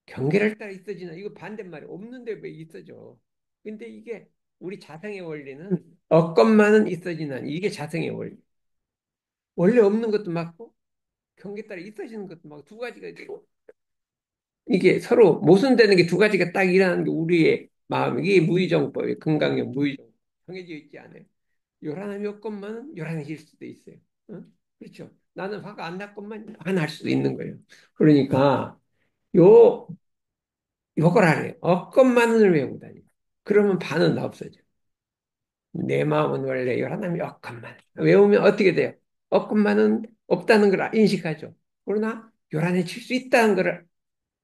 경계를 따라 있어지나 이거 반대말이 없는데 왜 있어져? 근데 이게 우리 자성의 원리는 없건만은 있어지는 이게 자성의 원리. 원래 없는 것도 맞고 경계 따라 있어지는 것도 맞고 두 가지가 되고 이게 서로 모순되는 게 두 가지가 딱 일어나는 게 우리의 마음 이게 무의정법이에요. 금강경 무의정 정해져 있지 않아요. 요란함이 없건만 요란해질 수도 있어요. 어? 그렇죠. 나는 화가 안 났건만 화날 수도 있는 거예요. 그러니까 요 요걸 하래요. 없건만을 외우고 다니. 그러면 반은 없어져. 내 마음은 원래 요란함이 없건만 외우면 어떻게 돼요? 없건만은 없다는 걸 인식하죠. 그러나 요란해질 수 있다는 걸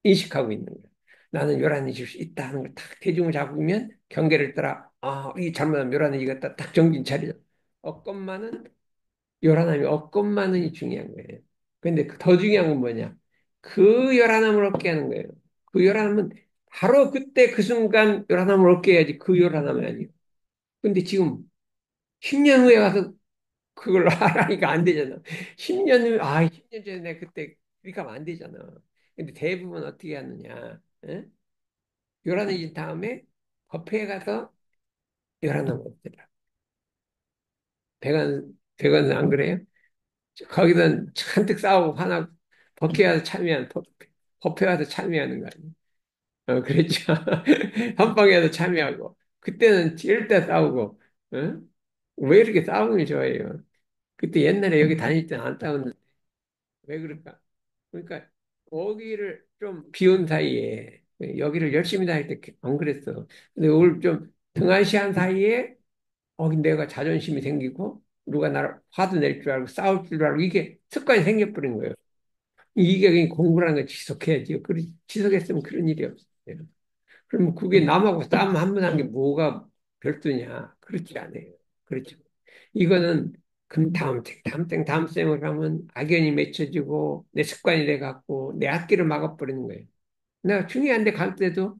인식하고 있는 거예요. 나는 요란해질 수 있다는 걸 딱 대중을 잡으면 경계를 따라 이 잘못하면 요란해지겠다 딱 정신 차리죠. 없건만은 요란함이 없건만이 중요한 거예요. 근데 더 중요한 건 뭐냐? 그 요란함을 얻게 하는 거예요. 그 요란함은 바로 그때 그 순간 요란함을 얻게 해야지 그 요란함이 아니에요. 근데 지금 10년 후에 가서 그걸 하라니까 안 되잖아. 10년 후에, 10년 전에 내가 그때 그렇게 하면 안 되잖아. 근데 대부분 어떻게 하느냐? 예? 요란해진 다음에 법회에 가서 요란함을 얻더라. 백원은 안 그래요? 거기서 잔뜩 싸우고 화나고 법회 와서 참여한 법회 와서 참여하는 거 아니에요? 그랬죠. 헌법에 와서 참여하고 그때는 일대 싸우고 어? 왜 이렇게 싸우는 게 좋아해요? 그때 옛날에 여기 다닐 때는 안 싸웠는데 왜 그럴까? 그러니까 거기를 좀 비운 사이에 여기를 열심히 다닐 때 안 그랬어. 근데 오늘 좀 등한시한 사이에 내가 자존심이 생기고 누가 나를 화도 낼 줄 알고 싸울 줄 알고 이게 습관이 생겨버린 거예요. 이게 그냥 공부라는 걸 지속해야지요. 지속했으면 그런 일이 없어요. 그러면 그게 남하고 싸움 한 번 한 게 뭐가 별도냐? 그렇지 않아요. 그렇죠. 이거는 그럼 다음 생을 하면 악연이 맺혀지고 내 습관이 돼갖고 내 앞길을 막아버리는 거예요. 내가 중요한데 갈 때도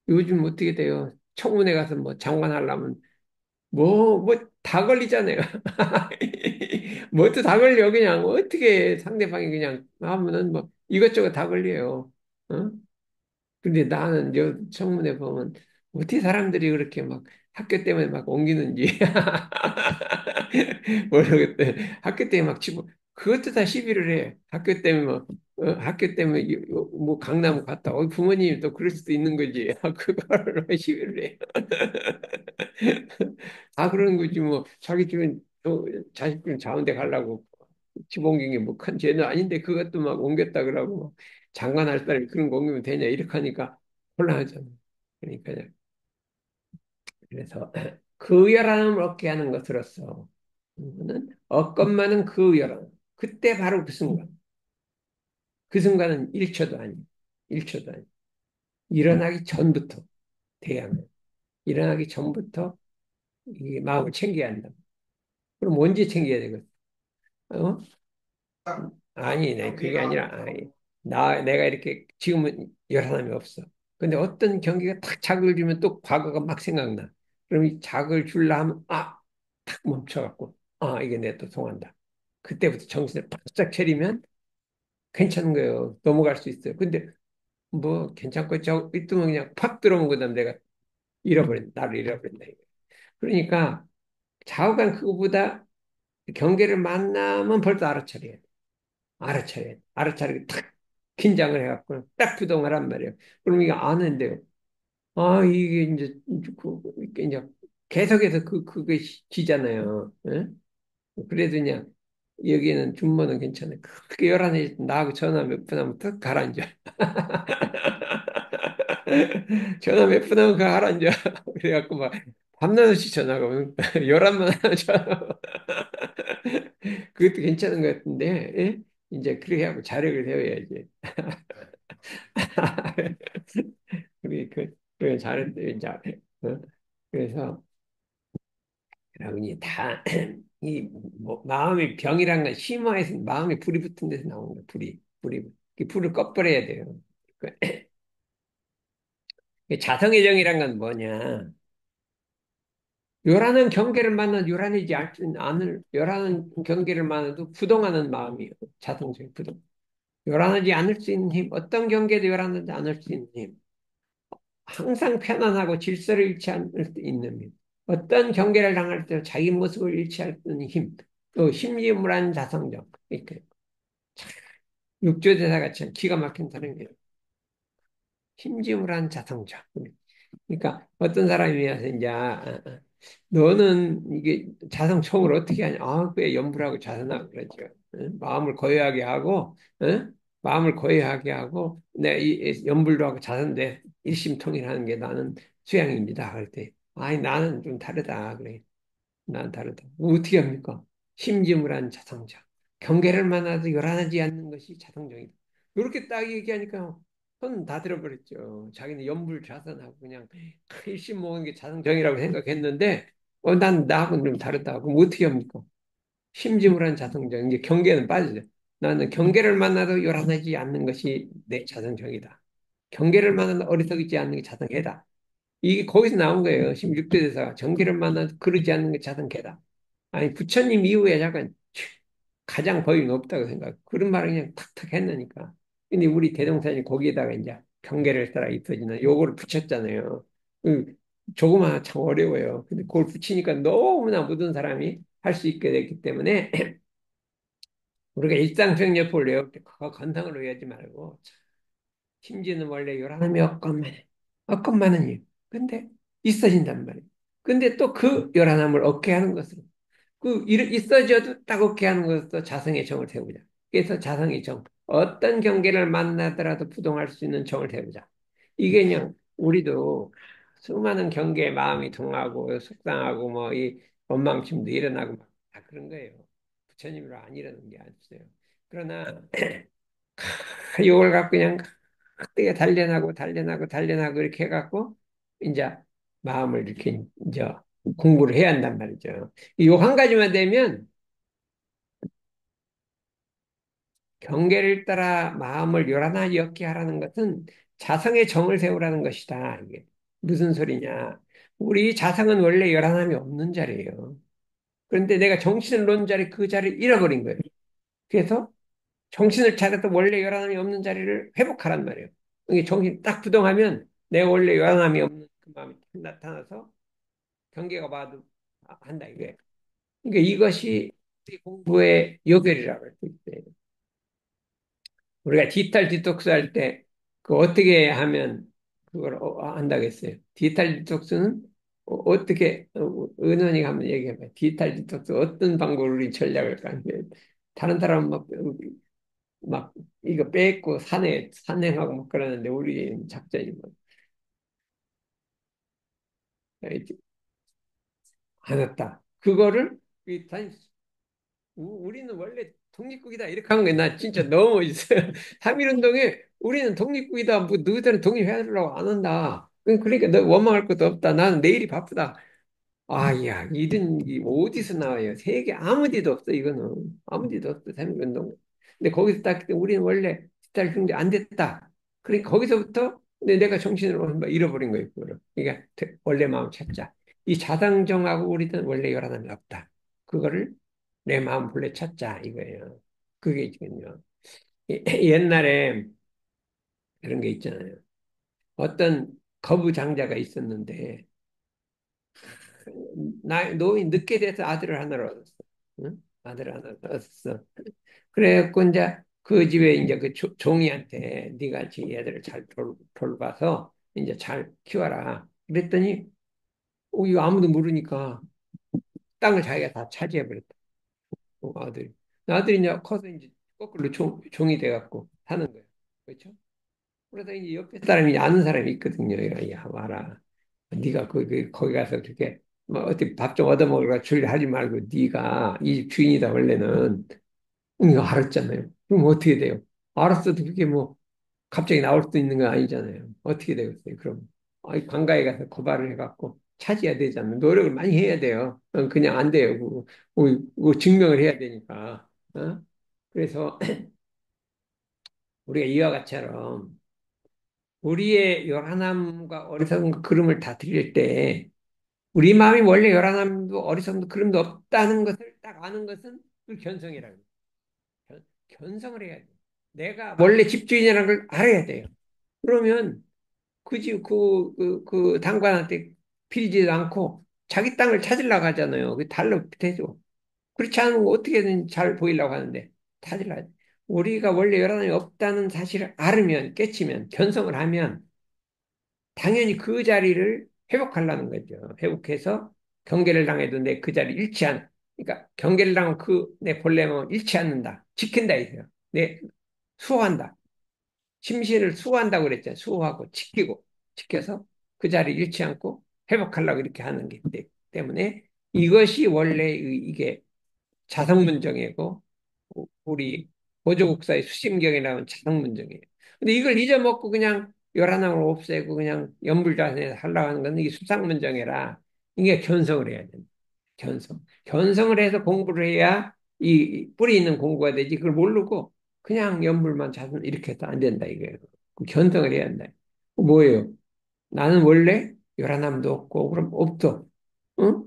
요즘 어떻게 돼요? 청문회 가서 뭐 장관 하려면 다 걸리잖아요. 뭐도 다 걸려, 그냥. 어떻게 상대방이 그냥 하면은 뭐 이것저것 다 걸려요. 어? 근데 나는 청문회 보면 어떻게 사람들이 그렇게 막 학교 때문에 막 옮기는지 모르겠대. 학교 때문에 막 그것도 다 시비를 해. 학교 때문에 뭐, 학교 때문에 뭐 강남 갔다. 부모님이 또 그럴 수도 있는 거지. 그거를 왜 시비를 해. 다 그런 거지 뭐 자기 집은 자식들 좋은 데 가려고 집 옮긴 게 뭐 큰 죄는 아닌데 그것도 막 옮겼다 그러고 막 장관할 사람이 그런 거 옮기면 되냐 이렇게 하니까 곤란하잖아. 그러니까 그래서 그 열함을 얻게 하는 것으로서 는 얻건만은 그 열함. 그때 바로 그 순간. 그 순간은 1초도 아니에요. 1초도 아니에요. 일어나기 전부터 돼야 합니다. 일어나기 전부터 이 마음을 챙겨야 한다. 그럼 언제 챙겨야 되겠어? 어? 아니, 네, 그게 아니라, 아니, 내가 이렇게 지금은 여러 사람이 없어. 근데 어떤 경기가 탁 자극을 주면 또 과거가 막 생각나. 그럼 이 자극을 줄라 하면, 탁 멈춰갖고, 이게 내 또 통한다. 그때부터 정신을 바짝 차리면 괜찮은 거예요. 넘어갈 수 있어요. 근데 뭐 괜찮고 저 이때면 그냥 팍 들어온 거다 내가 나를 잃어버린다. 이거. 그러니까 좌우간 그거보다 경계를 만나면 벌써 알아차려야 돼. 알아차려야 돼. 알아차리고 탁 긴장을 해갖고 딱 부동을 한 말이에요. 그럼 이게 아는데요. 이게 이제 계속해서 그게 지잖아요. 예? 그래도 그냥 여기는 준모는 괜찮아요. 그렇게 11시 나하고 전화 몇 분 하면 탁 가라앉아. 전화 몇 분 하면 그 가라앉아. 그래갖고 막 밤낮없이 전화가 오면 11만 하면 전화. 그것도 괜찮은 것 같은데, 예? 이제 그렇게 하고 자력을 세워야지. 그래, 잘했대, 이제. 어? 그래서, 여러분이 다, 뭐, 마음의 병이란 건 심화해서 마음에 불이 붙은 데서 나오는 거야, 불이. 그 불을 꺼버려야 돼요. 그 자성의 정이란 건 뭐냐. 요란한 경계를 만나도 요란해지 않을, 요란한 경계를 만나도 부동하는 마음이에요. 자성적 부동. 요란하지 않을 수 있는 힘, 어떤 경계도 요란하지 않을 수 있는 힘. 항상 편안하고 질서를 잃지 않을 수 있는 힘. 어떤 경계를 당할 때 자기 모습을 잃지 않는 힘. 또 심리물한 자성적. 이렇게 육조대사가 참 기가 막힌 사람이에요 심지물한 자성적. 그러니까 어떤 사람이 와서 이제 너는 이게 자성청을 어떻게 하냐? 그게 염불하고 자선하고 그러죠. 응? 마음을 고요하게 하고, 응? 마음을 고요하게 하고, 이 염불도 하고 자선돼 일심통일하는 게 나는 수양입니다. 그럴 때, 나는 좀 다르다 그래. 난 다르다. 어떻게 합니까? 심지물한 자성적. 경계를 만나도 요란하지 않는 것이 자성적이다. 이렇게 딱 얘기하니까 손 다 들어버렸죠. 자기는 연불자선하고 그냥 일심 모으는 게 자성정이라고 생각했는데, 난 나하고는 좀 다르다. 그럼 어떻게 합니까? 심지물한 자성정. 이제 경계는 빠지죠. 나는 경계를 만나도 요란하지 않는 것이 내 자성정이다. 경계를 만나도 어리석이지 않는 게 자성애다. 이게 거기서 나온 거예요. 16대 대사가. 경계를 만나도 그러지 않는 게 자성애다. 아니, 부처님 이후에 약간 가장 법이 높다고 생각. 그런 말을 그냥 탁탁 했으니까. 근데 우리 대종사님 거기에다가 이제 경계를 따라 있어지는 요거를 붙였잖아요. 그 조그마한 참 어려워요. 근데 그걸 붙이니까 너무나 모든 사람이 할 수 있게 됐기 때문에 우리가 일상병력법을 외울 때 그거 건성으로 외우지 말고 심지어는 원래 요란함이 없건만은 일. 근데 있어진단 말이에요. 근데 또 그 요란함을 얻게 하는 것으로 있어져도 딱 없게 하는 것도 자성의 정을 세우자. 그래서 자성의 정. 어떤 경계를 만나더라도 부동할 수 있는 정을 세우자. 이게 그냥 우리도 수많은 경계에 마음이 동하고 속상하고 뭐 이 원망심도 일어나고 다 그런 거예요. 부처님으로 안 일어나는 게 아니었어요. 그러나 이걸 갖고 그냥 그때 단련하고 이렇게 해갖고 이제 마음을 이렇게 이제 공부를 해야 한단 말이죠. 이 한 가지만 되면 경계를 따라 마음을 요란하게 엮게 하라는 것은 자성의 정을 세우라는 것이다. 이게 무슨 소리냐? 우리 자성은 원래 요란함이 없는 자리예요. 그런데 내가 정신을 놓은 자리 그 자리를 잃어버린 거예요. 그래서 정신을 차려도 원래 요란함이 없는 자리를 회복하란 말이에요. 이게 정신 딱 부동하면 내가 원래 요란함이 없는 그 마음이 딱 나타나서 경계가 봐도 한다 이거예요. 그러니까 이것이 공부의 요결이라고 할 수 있어요. 우리가 디지털 디톡스 할 때, 그 어떻게 하면 그걸 한다고 했어요. 디지털 디톡스는 떻게 은원이가 한번 얘기해봐요. 디지털 디톡스 어떤 방법으로 우리 전략을 까는데, 다른 사람은 막, 이거 뺏고 산행하고 막 그러는데, 우리 작전이 뭐, 안 왔다. 그거를, 우리는 원래 독립국이다. 이렇게 한 거야. 나 진짜 너무 멋있어요. 3.1운동에 우리는 독립국이다. 뭐, 너희들은 독립해달라고 안 한다. 그러니까 너 원망할 것도 없다. 나는 내일이 바쁘다. 아, 야, 이런, 어디서 나와요? 세계 아무 데도 없어, 이거는. 아무 데도 없어, 3.1운동. 근데 거기서 딱, 우리는 원래 스타일 경제 안 됐다. 그러니까 거기서부터 내가 정신을 잃어버린 거예요, 그거를. 그러니까 원래 마음 찾자. 이 자상정하고 우리는 원래 열하남이 없다. 그거를 내 마음 본래 찾자, 이거예요. 그게 있거든요. 옛날에 그런 게 있잖아요. 어떤 거부장자가 있었는데, 노인 늦게 돼서 아들을 하나를 얻었어. 응? 아들을 하나 얻었어. 그래갖고 이제 그 집에 이제 그 종이한테 네가 지 애들을 잘 돌봐서 이제 잘 키워라. 그랬더니 이거 아무도 모르니까 땅을 자기가 다 차지해버렸다. 아들이. 아들이 이제 커서 이제 거꾸로 종이 돼갖고 사는 거야. 그렇죠? 그래서 이제 옆에 사람이 아는 사람이 있거든요. 야, 와라. 네가 거기 가서 그렇게 뭐 어떻게 밥 좀 얻어 먹으라 줄 하지 말고 네가 이 집 주인이다 원래는 이거 알았잖아요. 그럼 어떻게 돼요? 알았어도 그게 뭐 갑자기 나올 수도 있는 건 아니잖아요. 어떻게 되겠어요? 그럼 관가에 가서 고발을 해갖고 찾아야 되잖아요. 노력을 많이 해야 돼요. 그냥 안 돼요. 그거 증명을 해야 되니까. 어? 그래서 우리가 이와 같이처럼 우리의 요란함과 어리석은 그름을 다 드릴 때 우리 마음이 원래 요란함도 어리석음도 그름도 없다는 것을 딱 아는 것은 그 견성이라고. 견성을 해야 돼. 내가 원래 집주인이라는 걸 알아야 돼요. 그러면 그 당관한테 빌지도 않고 자기 땅을 찾으려고 하잖아요. 그 달러 되죠. 그렇지 않으면 어떻게든 잘 보이려고 하는데 찾으려. 우리가 원래 요란함이 없다는 사실을 알으면, 깨치면, 견성을 하면 당연히 그 자리를 회복하려는 거죠. 회복해서 경계를 당해도 내 그 자리 잃지 않, 그러니까 경계를 당하면 내 본래 마음을 잃지 않는다. 지킨다 이거요. 내 수호한다. 심신을 수호한다고 그랬잖아요. 수호하고 지켜서 그 자리 잃지 않고 회복하려고 이렇게 하는 게 때문에 이것이 원래 이게 자성문정이고 우리 보조국사의 수심경에 나온 자성문정이에요. 근데 이걸 잊어먹고 그냥 열하나를 없애고 그냥 연불자선에서 하려고 하는 건 이게 수상문정이라 이게 견성을 해야 됩니다. 견성. 견성을 해서 공부를 해야 이 뿌리 있는 공부가 되지. 그걸 모르고 그냥 연불만 자선 이렇게 해서 안 된다 이거예요. 견성을 해야 한다. 뭐예요? 나는 원래 열하남도 없고 그럼 없어. 응?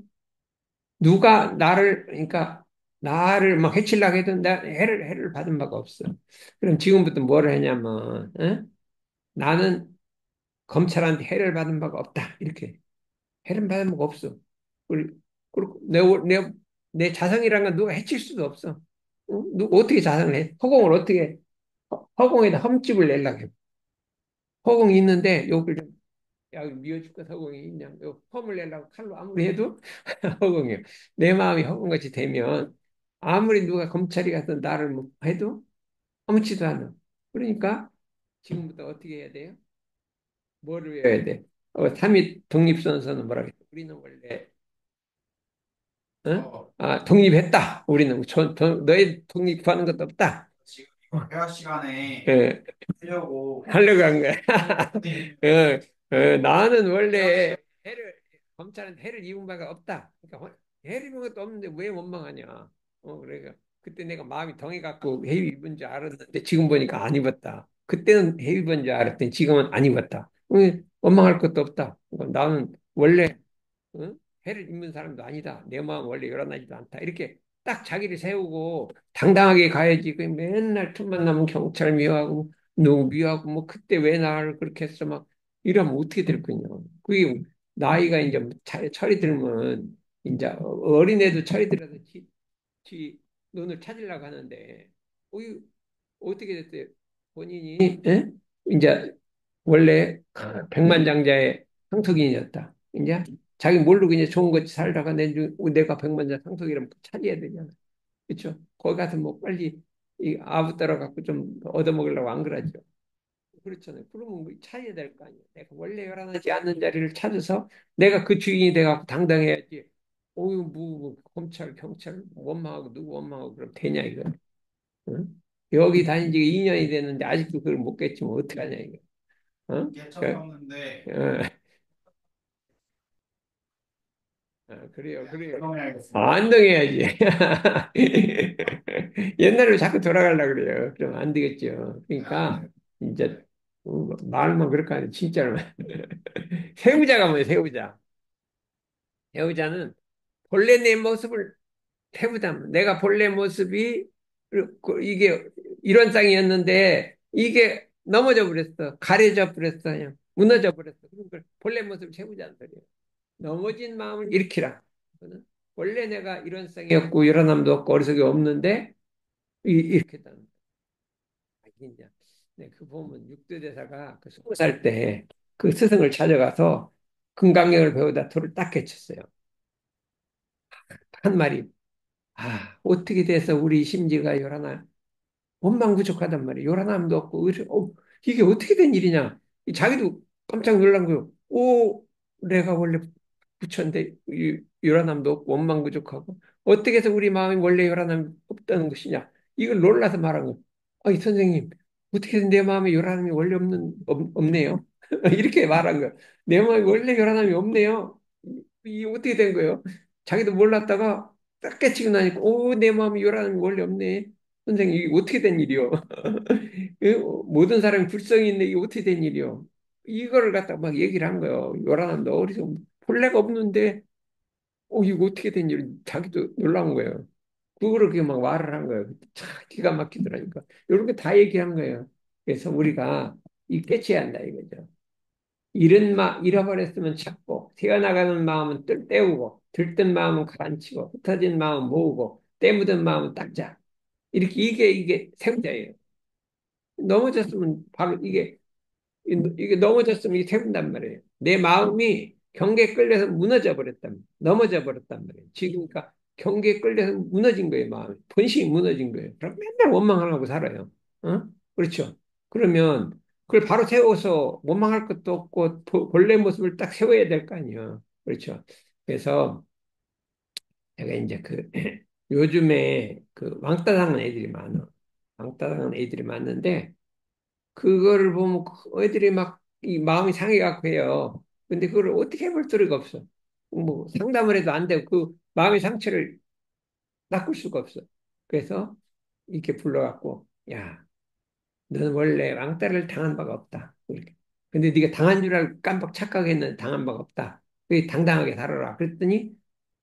누가 그러니까, 나를 막 해치려고 해도 나 해를 받은 바가 없어. 그럼 지금부터 뭐를 하냐면, 어? 나는 검찰한테 해를 받은 바가 없다. 이렇게. 해를 받은 바가 없어. 그리고 내 자성이란 건 누가 해칠 수도 없어. 어? 어떻게 자성을 해? 허공을 어떻게, 허공에다 흠집을 내려고 해. 허공이 있는데, 욕을 좀, 야, 미워 죽겠 허공이 있냐. 요 펌을 내려고 칼로 아무리 해도 허공이요. 내 마음이 허공같이 되면 아무리 누가 검찰이 가서 나를 뭐 해도 아무렇지도 않아. 그러니까 지금부터 어떻게 해야 돼요? 뭐를 외워야 돼? 삼위 독립선서는 뭐라고 했어? 우리는 원래 독립했다. 우리는 너희 독립하는 것도 없다.
지금 이거 대화 시간에
예, 하려고 한 거야. 나는 원래 검찰은 해를 입은 바가 없다. 그러니까 해를 입은 것도 없는데 왜 원망하냐. 그러니까 그때 내가 마음이 동해갖고 해 입은 줄 알았는데 지금 보니까 안 입었다. 그때는 해 입은 줄 알았더니 지금은 안 입었다. 원망할 것도 없다. 그러니까 나는 원래 응? 해를 입는 사람도 아니다. 내 마음 원래 열어나지도 않다. 이렇게 딱 자기를 세우고 당당하게 가야지. 그 맨날 틈만 나면 경찰 미워하고 누구 미워하고 뭐 그때 왜 나를 그렇게 했어 막 이러면 어떻게 될 거냐. 그게 나이가 이제 철이 들면 이제 어린애도 철이 들어서 눈을 찾으려고 하는데 어이, 어떻게 됐어요? 본인이 예? 이제 원래 백만장자의 상속인이었다. 이제 자기 모르고 이제 좋은 거 살다가 내가 백만장 상속이라면 차지해야 되잖아. 그렇죠? 거기 가서 뭐 빨리 이 아부 따라갖고 좀 얻어먹으려고 안 그러죠. 그렇잖아요. 그러면 뭐 차지해야 될 거 아니야. 내가 원래 열한하지 않는 자리를 찾아서 내가 그 주인이 돼갖고 당당해야지. 검찰, 경찰 원망하고 누구 원망하고 그럼 되냐 이거. 응? 여기 다닌 지 2년이 됐는데 아직도 그걸 못 깼지면 어떡하냐, 이거. 어?
깨쳤었는데
그래요, 그래요.
운동해야겠습니다.
안동해야지. 옛날로 자꾸 돌아가려고 그래요. 그럼 안 되겠죠. 그러니까, 이제, 말만 그렇게 하는 진짜로. 세우자가 뭐예요, 세우자. 세우자는 본래 내 모습을 태우다. 내가 본래 모습이, 이게, 이런 쌍이었는데, 이게 넘어져 버렸어. 가려져 버렸어. 그냥 무너져 버렸어. 그런 걸 본래 모습을 채우자는 소리예요. 넘어진 마음을 일으키라. 그거는 원래 내가 이런 쌍이었고, 이런 남도 없고, 어리석이 없는데, 이렇게 된다. 이제 네, 그 보면 육두대사가 그 20살 때 그 스승을 찾아가서 금강경을 배우다 돌을 딱 깨쳤어요. 한 말이, 어떻게 돼서 우리 심지가 요란하, 원망부족하단 말이에요. 요란함도 없고, 이게 어떻게 된 일이냐. 자기도 깜짝 놀란 거예요. 내가 원래 부처인데, 요란함도 없고, 원망부족하고, 어떻게 해서 우리 마음이 원래 요란함이 없다는 것이냐. 이걸 놀라서 말한 거예요. 이 선생님, 어떻게 해서 내 마음에 요란함이 원래 없네요. 이렇게 말한 거예요. 내 마음에 원래 요란함이 없네요. 이게 어떻게 된 거예요? 자기도 몰랐다가 딱 깨치고 나니까, 내 마음에 요란함이 원래 없네. 선생님, 이게 어떻게 된 일이요? 모든 사람이 불성이 있는데 이게 어떻게 된 일이요? 이거를 갖다 막 얘기를 한 거예요. 요란함도 어디서 본래가 없는데, 이거 어떻게 된 일? 자기도 놀란 거예요. 그거를 그렇게 막 말을 한 거예요. 참 기가 막히더라니까. 이렇게 다 얘기한 거예요. 그래서 우리가 이 깨쳐야 한다 이거죠. 잃어버렸으면 찾고, 새어나가는 마음은 때우고, 들뜬 마음은 가라앉히고, 흩어진 마음은 모으고, 때 묻은 마음은 닦자. 이게 세우자예요. 넘어졌으면 바로 이게 넘어졌으면 이게 세운단 말이에요. 내 마음이 경계에 끌려서 무너져 버렸단, 넘어져 버렸단 말이에요. 지금 그러니까 경계에 끌려서 무너진 거예요, 마음이. 본심이 무너진 거예요. 그럼 맨날 원망하고 살아요. 어? 그렇죠. 그러면 그걸 바로 세워서 원망할 것도 없고 본래 모습을 딱 세워야 될 거 아니에요. 그렇죠. 그래서 제가 이제 요즘에 그 왕따 당하는 애들이 많아. 왕따 당하는 애들이 많은데 그거를 보면 그 애들이 막 이 마음이 상해갖고 해요. 근데 그걸 어떻게 해볼 수가 없어. 뭐 상담을 해도 안 되고 그 마음의 상처를 낚을 수가 없어. 그래서 이렇게 불러갖고 야, 너는 원래 왕따를 당한 바가 없다. 이렇게. 근데 네가 당한 줄 알고 깜빡 착각했는데 당한 바가 없다. 그 당당하게 살아라. 그랬더니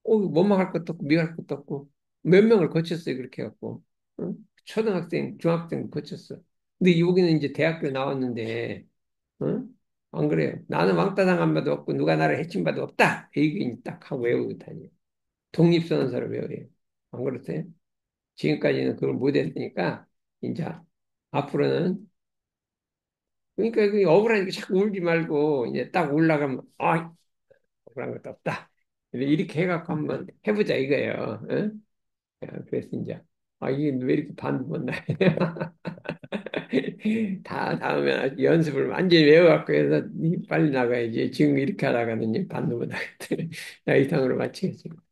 원망할 것도 없고 미워할 것도 없고 몇 명을 거쳤어요. 그렇게 해갖고 응? 초등학생, 중학생 거쳤어. 근데 여기는 이제 대학교 나왔는데 응? 안 그래요. 나는 왕따 당한 바도 없고 누가 나를 해친 바도 없다. 이게 딱 하고 외우고 다녀요. 독립선언서를 외워요. 안 그렇대요? 지금까지는 그걸 못했으니까 이제 앞으로는 그러니까 그 억울하니까 자꾸 울지 말고 이제 딱 올라가면 억울한 것도 없다. 이렇게 해갖고 한번 해보자 이거예요. 응? 그래서 이제 이게 왜 이렇게 반도 못 나요? 다 다음에 아주 연습을 완전히 외워갖고 해서 빨리 나가야지. 지금 이렇게 하다가는 반도 못 나가거든. 나 이상으로 마치겠습니다.